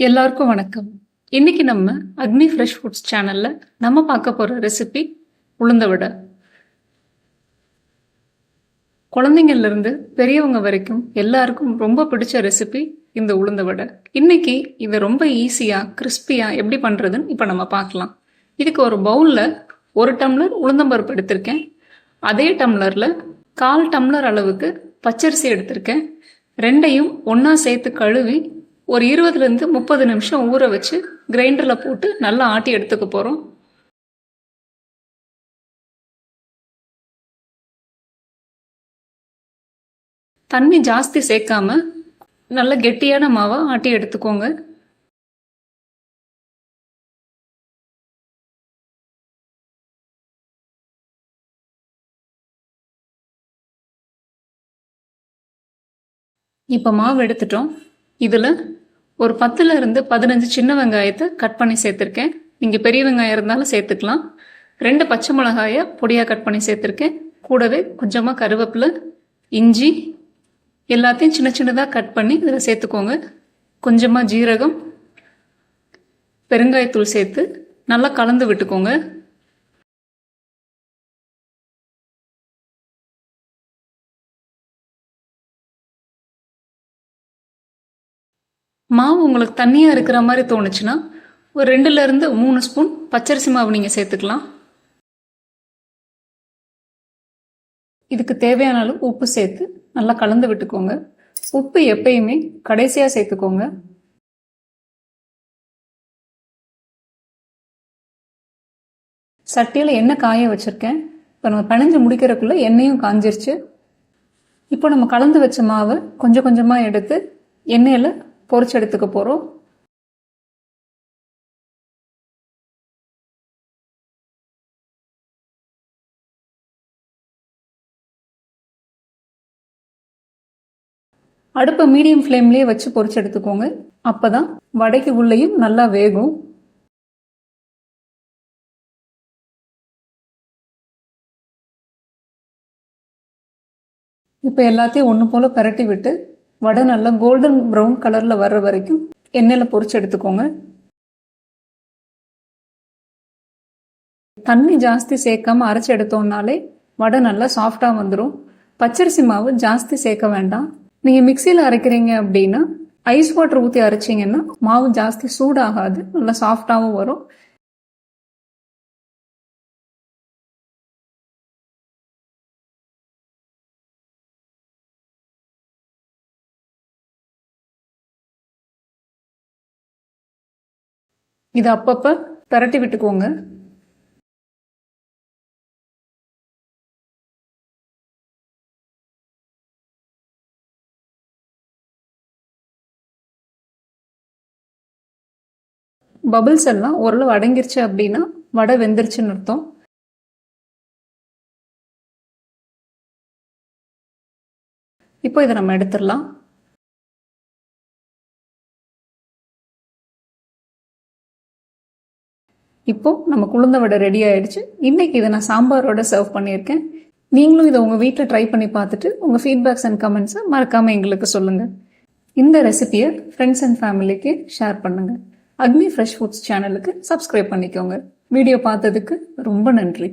எல்லாருக்கும் வணக்கம். இன்னைக்கு நம்ம அக்னி ஃப்ரெஷ் ஃபுட்ஸ் சேனல்ல நம்ம பார்க்க போற ரெசிபி உளுந்த வடை. குழந்தைங்கள்ல இருந்து பெரியவங்க வரைக்கும் எல்லாருக்கும் ரொம்ப பிடிச்ச ரெசிபி இந்த உளுந்த வடை. இன்னைக்கு இதை ரொம்ப ஈஸியா கிறிஸ்பியா எப்படி பண்றதுன்னு இப்ப நம்ம பார்க்கலாம். இதுக்கு ஒரு பவுல்ல 1 டம்ளர் உளுந்தம்பருப்பு எடுத்திருக்கேன். அதே டம்ளர்ல 1/4 டம்ளர் அளவுக்கு பச்சரிசி எடுத்திருக்கேன். ரெண்டையும் ஒன்னா சேர்த்து கழுவி ஒரு 20 to 30 நிமிஷம் ஊற வச்சு கிரைண்டர்ல போட்டு நல்லா ஆட்டி எடுத்துக்க போறோம். தண்ணி ஜாஸ்தி சேர்க்காம நல்ல கெட்டியான மாவை ஆட்டி எடுத்துக்கோங்க. இப்ப மாவு எடுத்துட்டோம். இதுல ஒரு 10 to 15 சின்ன வெங்காயத்தை கட் பண்ணி சேர்த்திருக்கேன். நீங்க பெரிய வெங்காயம் இருந்தாலும் சேர்த்துக்கலாம். 2 பச்சை மிளகாய பொடியா கட் பண்ணி சேர்த்திருக்கேன். கூடவே கொஞ்சமா கருவேப்பிலை, இஞ்சி எல்லாத்தையும் சின்ன சின்னதா கட் பண்ணி இதுல சேர்த்துக்கோங்க. கொஞ்சமா ஜீரகம், பெருங்காயத்தூள் சேர்த்து நல்லா கலந்து விட்டுக்கோங்க. மாவு உங்களுக்கு தண்ணியா இருக்கிற மாதிரி தோணுச்சுன்னா ஒரு 2 to 3 ஸ்பூன் பச்சரிசி மாவு நீங்க சேர்த்துக்கலாம். இதுக்கு தேவையான அளவு உப்பு சேர்த்து நல்லா கலந்து விட்டுக்கோங்க. உப்பு எப்பயுமே கடைசியா சேர்த்துக்கோங்க. சட்டியில எண்ணெய் காய வச்சிருக்கேன். இப்போ நம்ம பிணைஞ்சு முடிக்கிறதுக்குள்ள எண்ணெயும் காஞ்சிருச்சு. இப்போ நம்ம கலந்து வச்ச மாவை கொஞ்சம் கொஞ்சமா எடுத்து எண்ணெயில பொரிச்சு எடுத்துக்க போறோம். அடுப்பை மீடியம் ஃப்ளேம்லயே வச்சு பொரிச்சு எடுத்துக்கோங்க. அப்பதான் வடைக்கு உள்ளேயும் நல்லா வேகும். இப்ப எல்லாத்தையும் ஒண்ணு போல பரட்டி விட்டு வடை நல்லா கோல்டன் ப்ரௌன் கலர்ல வர்ற வரைக்கும் எண்ணெயில பொரிச்சு எடுத்துக்கோங்க. தண்ணி ஜாஸ்தி சேர்க்காம அரைச்சு எடுத்தோம்னாலே வடை நல்லா சாஃப்டா வந்துடும். பச்சரிசி மாவு ஜாஸ்தி சேர்க்க வேண்டாம். நீங்க மிக்சியில அரைக்கிறீங்க அப்படின்னா ஐஸ் வாட்டர் ஊற்றி அரைச்சிங்கன்னா மாவு ஜாஸ்தி சூடாகாது, நல்லா சாஃப்டாவும் வரும். இது அப்பப்ப பரட்டி விட்டுக்கோங்க. பபிள்ஸ் எல்லாம் ஓரளவு அடங்கிருச்சு அப்படின்னா வடை வெந்துருச்சுன்னு அர்த்தம். இப்போ இதை நம்ம எடுத்துடலாம். இப்போ நம்ம உளுந்த வடை ரெடி ஆயிடுச்சு. இன்னைக்கு இதை நான் சாம்பாரோட சர்வ் பண்ணியிருக்கேன். நீங்களும் இதை உங்க வீட்டில் ட்ரை பண்ணி பார்த்துட்டு உங்க ஃபீட்பேக்ஸ் அண்ட் கமெண்ட்ஸை மறக்காம எங்களுக்கு சொல்லுங்க. இந்த ரெசிபியை ஃப்ரெண்ட்ஸ் அண்ட் ஃபேமிலிக்கு ஷேர் பண்ணுங்க. அக்னி ஃப்ரெஷ் ஃபுட்ஸ் சேனலுக்கு சப்ஸ்கிரைப் பண்ணிக்கோங்க. வீடியோ பார்த்ததுக்கு ரொம்ப நன்றி.